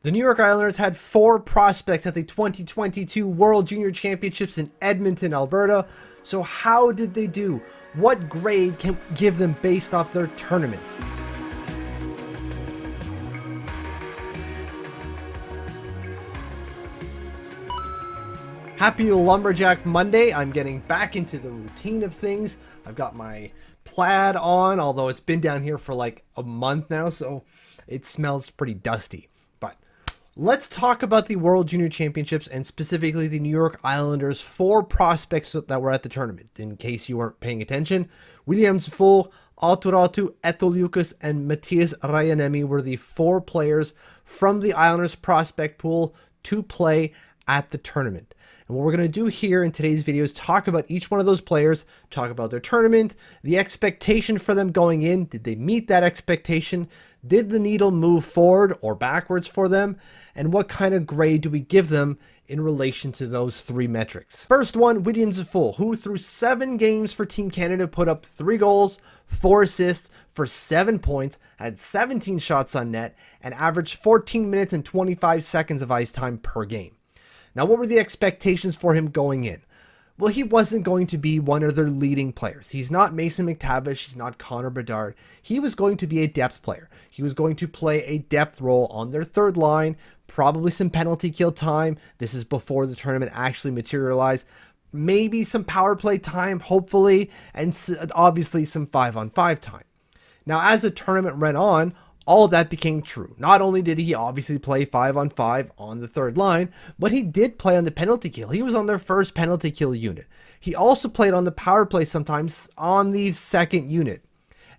The New York Islanders had 4 prospects at the 2022 World Junior Championships in Edmonton, Alberta. So how did they do? What grade can give them based off their tournament? Happy Lumberjack Monday. I'm getting back into the routine of things. I've got my plaid on, although it's been down here for like a month now, so it smells pretty dusty. But let's talk about the World Junior Championships and specifically the New York Islanders' 4 prospects that were at the tournament. In case you weren't paying attention, Dufour, Aatu Raty, Eetu Liukas, and Matias Rajaniemi were the 4 players from the Islanders prospect pool to play at the tournament. And what we're going to do here in today's video is talk about each one of those players, talk about their tournament, the expectation for them going in. Did they meet that expectation? Did the needle move forward or backwards for them? And what kind of grade do we give them in relation to those 3 metrics? First one, Dufour, who through 7 games for Team Canada put up 3 goals, 4 assists for 7 points, had 17 shots on net, and averaged 14 minutes and 25 seconds of ice time per game. Now, what were the expectations for him going in? Well, he wasn't going to be one of their leading players. He's not Mason McTavish. He's not Connor Bedard. He was going to be a depth player. He was going to play a depth role on their third line, probably some penalty kill time. This is before the tournament actually materialized. Maybe some power play time, hopefully, and obviously some 5-on-5 time. Now, as the tournament went on, all of that became true. Not only did he obviously play 5-on-5 on the third line, but he did play on the penalty kill. He was on their first penalty kill unit. He also played on the power play sometimes on the second unit.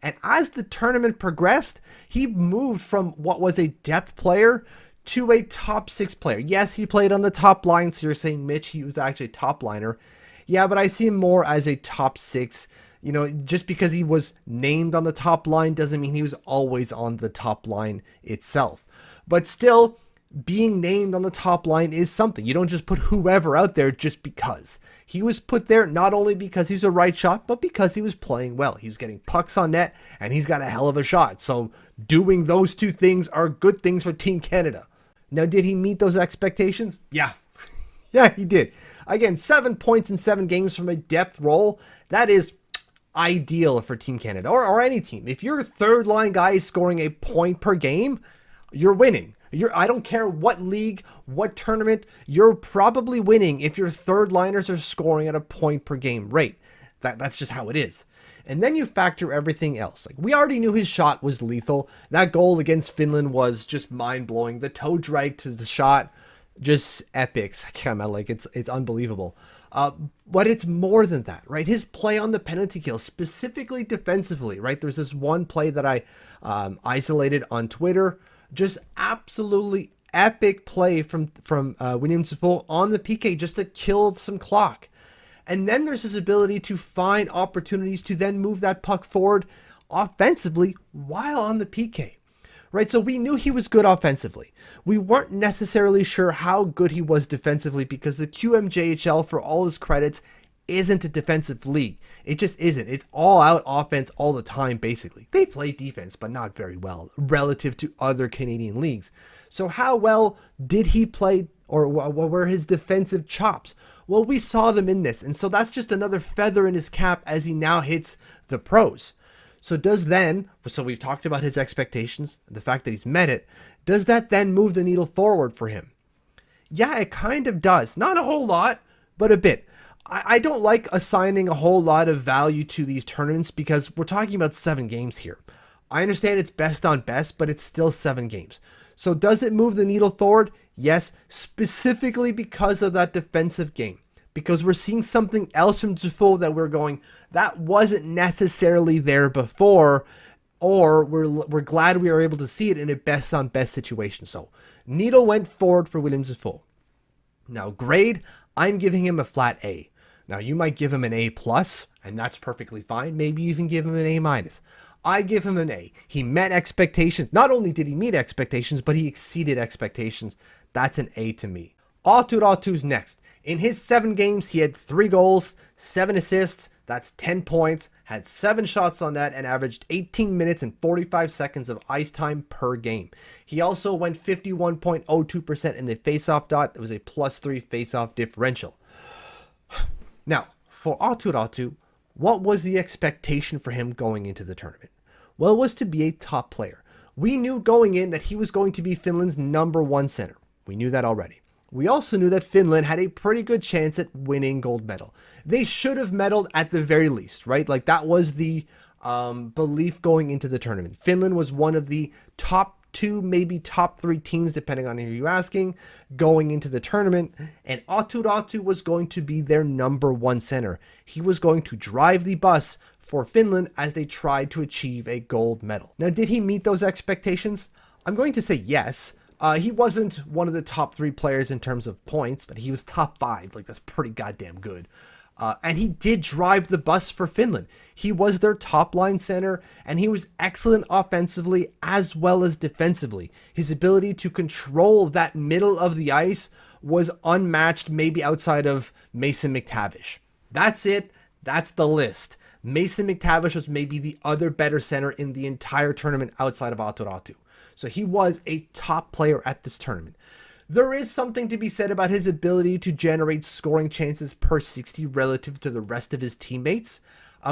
And as the tournament progressed, he moved from what was a depth player to a top 6 player. Yes, he played on the top line, so you're saying, Mitch, he was actually a top liner. Yeah, but I see him more as a top 6. You know, just because he was named on the top line doesn't mean he was always on the top line itself. But still, being named on the top line is something. You don't just put whoever out there just because. He was put there not only because he was a right shot, but because he was playing well. He was getting pucks on net, and he's got a hell of a shot. So doing those 2 things are good things for Team Canada. Now, did he meet those expectations? Yeah. Yeah, he did. Again, 7 points in 7 games from a depth role. That is ideal for Team Canada or any team. If your third line guy is scoring a point per game, you're winning. I don't care what league, what tournament, you're probably winning if your third liners are scoring at a point per game rate. That's just how it is. And then you factor everything else. Like, we already knew his shot was lethal. That goal against Finland was just mind-blowing. The toe drag to the shot, just epic. It's unbelievable. But it's more than that, right? His play on the penalty kill, specifically defensively, right? There's this one play that I isolated on Twitter. Just absolutely epic play from Dufour on the PK just to kill some clock. And then there's his ability to find opportunities to then move that puck forward offensively while on the PK. Right, so we knew he was good offensively. We weren't necessarily sure how good he was defensively because the QMJHL, for all his credits, isn't a defensive league. It just isn't. It's all out offense all the time, basically. They play defense, but not very well relative to other Canadian leagues. So how well did he play, or what were his defensive chops? Well, we saw them in this, and so that's just another feather in his cap as he now hits the pros. So we've talked about his expectations, the fact that he's met it. Does that then move the needle forward for him? Yeah, it kind of does. Not a whole lot, but a bit. I don't like assigning a whole lot of value to these tournaments because we're talking about 7 games here. I understand it's best on best, but it's still 7 games. So does it move the needle forward? Yes, specifically because of that defensive game. Because we're seeing something else from Dufour that we're going, that wasn't necessarily there before, or we're glad we are able to see it in a best on best situation. So needle went forward for Dufour. Now grade, I'm giving him a flat A. Now you might give him an A+, and that's perfectly fine. Maybe you even give him an A-. I give him an A. He met expectations. Not only did he meet expectations, but he exceeded expectations. That's an A to me. Aatu Raty's next. In his 7 games, he had 3 goals, 7 assists, That's 10 points, had 7 shots on net, and averaged 18 minutes and 45 seconds of ice time per game. He also went 51.02% in the faceoff dot. It was a +3 faceoff differential. Now, for Aatu Raty, what was the expectation for him going into the tournament? Well, it was to be a top player. We knew going in that he was going to be Finland's #1 center. We knew that already. We also knew that Finland had a pretty good chance at winning gold medal. They should have medaled at the very least, right? Like that was the belief going into the tournament. Finland was one of the top 2, maybe top 3 teams, depending on who you're asking, going into the tournament. And Aatu Raty was going to be their #1 center. He was going to drive the bus for Finland as they tried to achieve a gold medal. Now, did he meet those expectations? I'm going to say yes. He wasn't one of the top 3 players in terms of points, but he was top 5. Like, that's pretty goddamn good. And he did drive the bus for Finland. He was their top line center, and he was excellent offensively as well as defensively. His ability to control that middle of the ice was unmatched, maybe outside of Mason McTavish. That's it. That's the list. Mason McTavish was maybe the other better center in the entire tournament outside of Aatu Raty. So he was a top player at this tournament. There is something to be said about his ability to generate scoring chances per 60 relative to the rest of his teammates,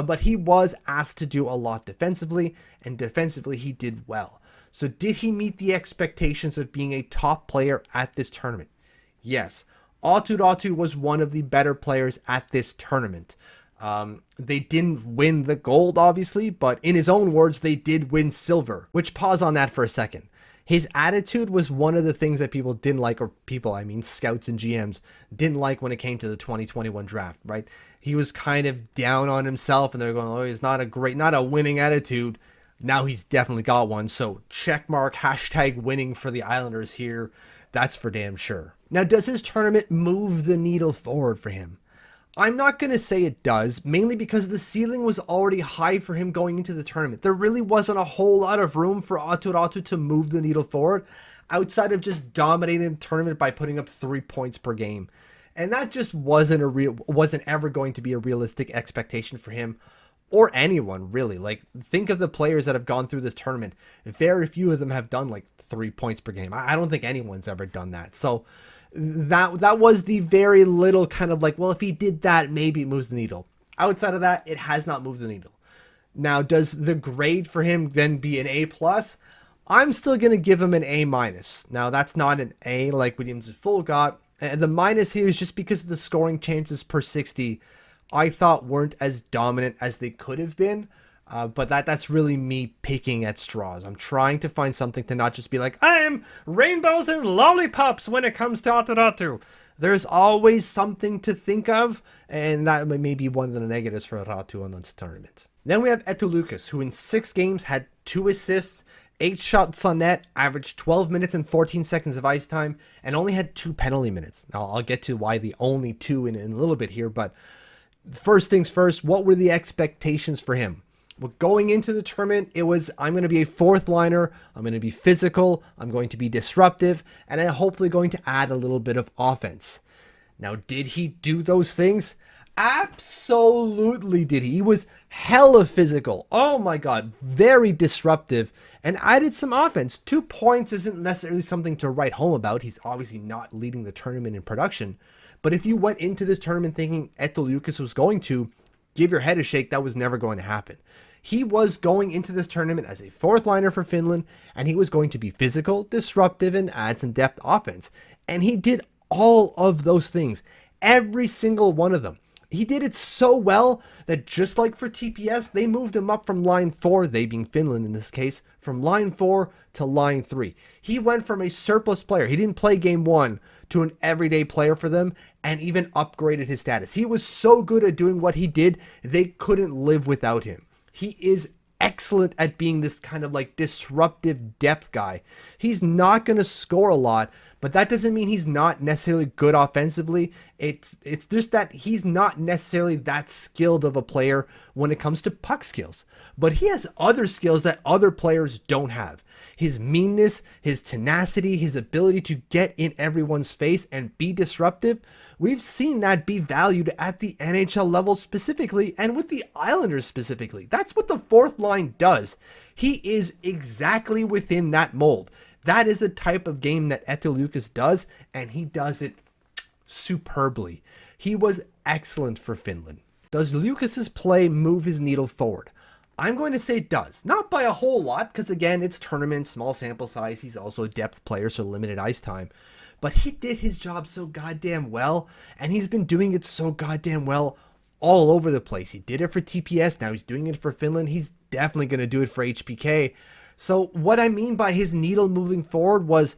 but he was asked to do a lot defensively, and defensively he did well. So did he meet the expectations of being a top player at this tournament? Yes. Aatu Raty was one of the better players at this tournament. They didn't win the gold, obviously, but in his own words, they did win silver, which pause on that for a second. His attitude was one of the things that people didn't like, or people, I mean, scouts and GMs didn't like when it came to the 2021 draft, right? He was kind of down on himself and they're going, oh, he's not a winning attitude. Now he's definitely got one. So check mark, #winning for the Islanders here. That's for damn sure. Now, does his tournament move the needle forward for him? I'm not going to say it does, mainly because the ceiling was already high for him going into the tournament. There really wasn't a whole lot of room for Aatu Raty to move the needle forward outside of just dominating the tournament by putting up 3 points per game. And that just wasn't ever going to be a realistic expectation for him or anyone, really. Like, think of the players that have gone through this tournament. Very few of them have done like 3 points per game. I don't think anyone's ever done that. So that was the very little kind of like, well, if he did that, maybe it moves the needle. Outside of that, it has not moved the needle. Now, does the grade for him then be an A+? I'm still going to give him an A-. Now, that's not an A like Williams full got. And the minus here is just because of the scoring chances per 60, I thought weren't as dominant as they could have been. But that's really me picking at straws. I'm trying to find something to not just be like, I am rainbows and lollipops when it comes to Aatu Raty. There's always something to think of, and that may be one of the negatives for Raty on this tournament. Then we have Eetu Liukas, who in 6 games had 2 assists, 8 shots on net, averaged 12 minutes and 14 seconds of ice time, and only had 2 penalty minutes. Now, I'll get to why the only 2 in a little bit here, but first things first, what were the expectations for him? Well, going into the tournament, it was, I'm going to be a 4th liner, I'm going to be physical, I'm going to be disruptive, and I'm hopefully going to add a little bit of offense. Now, did he do those things? Absolutely did he. He was hella physical. Oh my God, very disruptive, and added some offense. 2 points isn't necessarily something to write home about. He's obviously not leading the tournament in production, but if you went into this tournament thinking Eetu Liukas was going to give your head a shake, that was never going to happen. He was going into this tournament as a 4th liner for Finland, and he was going to be physical, disruptive, and add some depth offense. And he did all of those things, every single one of them. He did it so well that just like for TPS, they moved him up from line 4, they being Finland in this case, from line 4 to line 3. He went from a surplus player, he didn't play game 1, to an everyday player for them, and even upgraded his status. He was so good at doing what he did, they couldn't live without him. He is excellent at being this kind of like disruptive depth guy. He's not going to score a lot, but that doesn't mean he's not necessarily good offensively. It's just that he's not necessarily that skilled of a player when it comes to puck skills. But he has other skills that other players don't have. His meanness, his tenacity, his ability to get in everyone's face and be disruptive, we've seen that be valued at the NHL level specifically and with the Islanders specifically. That's what the fourth line does. He is exactly within that mold. That is the type of game that Eetu Liukas does, and he does it superbly. He was excellent for Finland. Does Liukas's play move his needle forward? I'm going to say it does. Not by a whole lot, because again, it's tournament, small sample size. He's also a depth player, so limited ice time. But he did his job so goddamn well, and he's been doing it so goddamn well all over the place. He did it for TPS, now he's doing it for Finland. He's definitely going to do it for HPK. So what I mean by his needle moving forward was,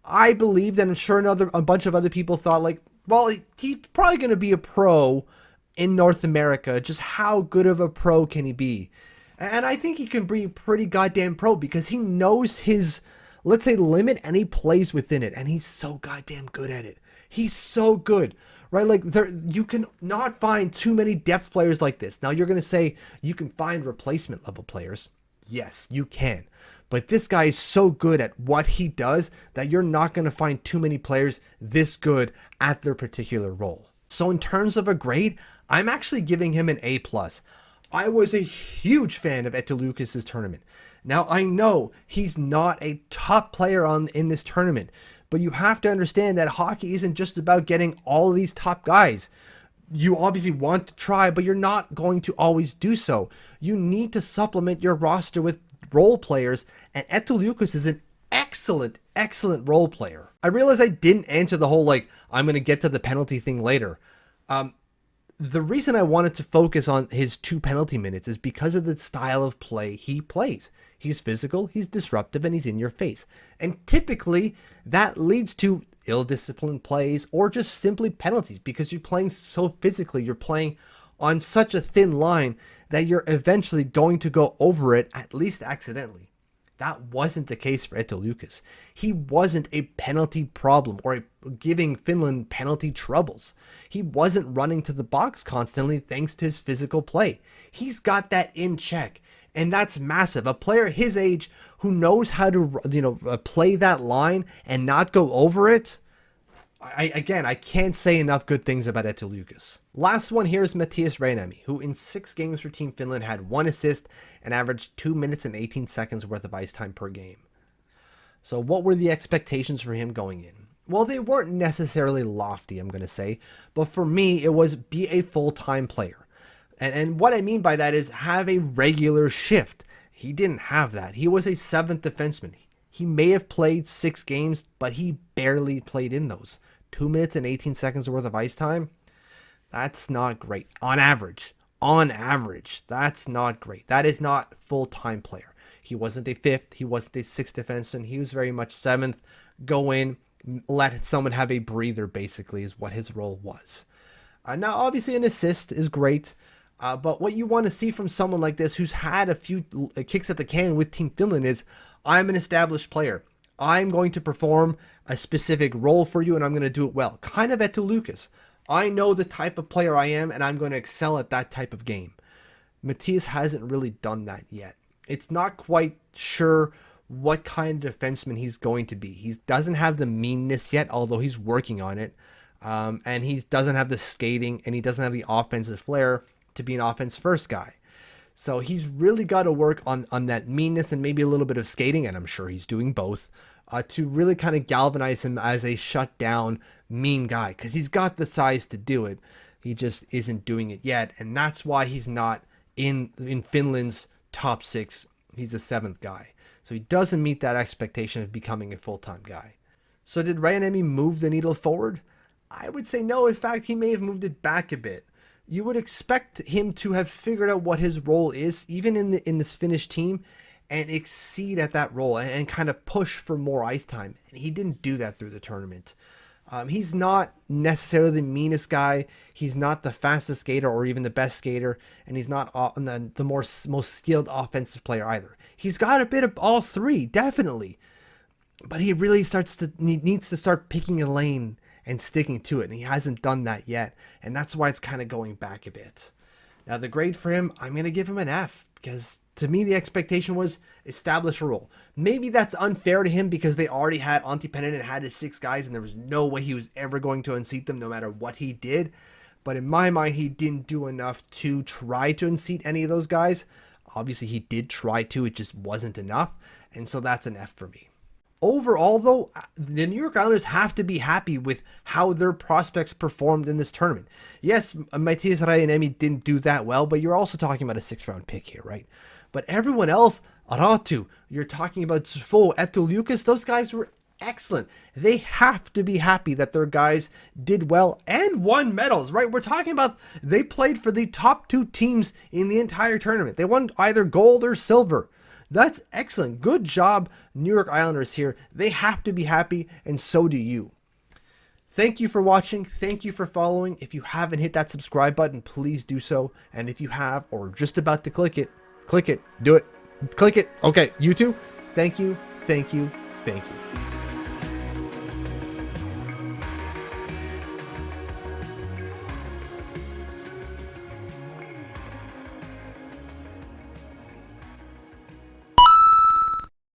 I believed, and I'm sure a bunch of other people thought, like, well, he's probably going to be a pro in North America. Just how good of a pro can he be? And I think he can be pretty goddamn pro because he knows his, let's say, limit, and he plays within it, and he's so goddamn good at it. He's so good, right? Like, you can not find too many depth players like this. Now, you're going to say you can find replacement level players. Yes, you can. But this guy is so good at what he does that you're not going to find too many players this good at their particular role. So in terms of a grade, I'm actually giving him an A+. I was a huge fan of Eetu Liukas' tournament. Now, I know he's not a top player in this tournament, but you have to understand that hockey isn't just about getting all of these top guys. You obviously want to try, but you're not going to always do so. You need to supplement your roster with role players, and Eetu Liukas is an excellent role player. I realize I didn't answer the whole, like, I'm going to get to the penalty thing later. The reason I wanted to focus on his 2 penalty minutes is because of the style of play he plays. He's physical, he's disruptive, and he's in your face. And typically, that leads to ill-disciplined plays or just simply penalties because you're playing so physically. You're playing on such a thin line that you're eventually going to go over it, at least accidentally. That wasn't the case for Eetu Liukas. He wasn't a penalty problem or giving Finland penalty troubles. He wasn't running to the box constantly thanks to his physical play. He's got that in check, and that's massive. A player his age who knows how to, play that line and not go over it. I can't say enough good things about Eetu Liukas. Last one here is Matias Rajaniemi, who in 6 games for Team Finland had 1 assist and averaged 2 minutes and 18 seconds worth of ice time per game. So what were the expectations for him going in? Well, they weren't necessarily lofty, I'm going to say, but for me, it was be a full-time player. And what I mean by that is have a regular shift. He didn't have that. He was a 7th defenseman. He may have played 6 games, but he barely played in those. 2 minutes and 18 seconds worth of ice time, that's not great. On average, that's not great. That is not full-time player. He wasn't a 5th, he wasn't a 6th defenseman. He was very much 7th. Go in, let someone have a breather, basically, is what his role was. Now, obviously, an assist is great, but what you want to see from someone like this who's had a few kicks at the can with Team Finland is, I'm an established player. I'm going to perform a specific role for you, and I'm going to do it well. Kind of Eetu Liukas. I know the type of player I am, and I'm going to excel at that type of game. Matias hasn't really done that yet. It's not quite sure what kind of defenseman he's going to be. He doesn't have the meanness yet, although he's working on it. And he doesn't have the skating, and he doesn't have the offensive flair to be an offense-first guy. So he's really got to work on that meanness and maybe a little bit of skating, and I'm sure he's doing both, to really kind of galvanize him as a shut-down, mean guy, because he's got the size to do it. He just isn't doing it yet, and that's why he's not in Finland's top 6. He's a 7th guy. So he doesn't meet that expectation of becoming a full-time guy. So did Rajaniemi move the needle forward? I would say no. In fact, he may have moved it back a bit. You would expect him to have figured out what his role is, even in this Finnish team, and exceed at that role and kind of push for more ice time. And he didn't do that through the tournament. He's not necessarily the meanest guy. He's not the fastest skater or even the best skater. And he's not the most skilled offensive player either. He's got a bit of all three, definitely. But he really needs to start picking a lane and sticking to it. And he hasn't done that yet. And that's why it's kind of going back a bit. Now, the grade for him, I'm going to give him an F because To me, the expectation was establish a role. Maybe that's unfair to him because they already had Antti Pennanen and had his 6 guys, and there was no way he was ever going to unseat them no matter what he did. But in my mind, he didn't do enough to try to unseat any of those guys. Obviously, he did try to. It just wasn't enough. And so that's an F for me. Overall, though, the New York Islanders have to be happy with how their prospects performed in this tournament. Yes, Matias Rajaniemi didn't do that well, but you're also talking about a 6th-round pick here, right? But everyone else, Aatu, you're talking about Dufour, Eetu Liukas, those guys were excellent. They have to be happy that their guys did well and won medals, right? We're talking about they played for the top 2 teams in the entire tournament. They won either gold or silver. That's excellent. Good job, New York Islanders here. They have to be happy, and so do you. Thank you for watching. Thank you for following. If you haven't hit that subscribe button, please do so. And if you have, or just about to click it, do it. Click it. Okay, you too. Thank you, thank you, thank you.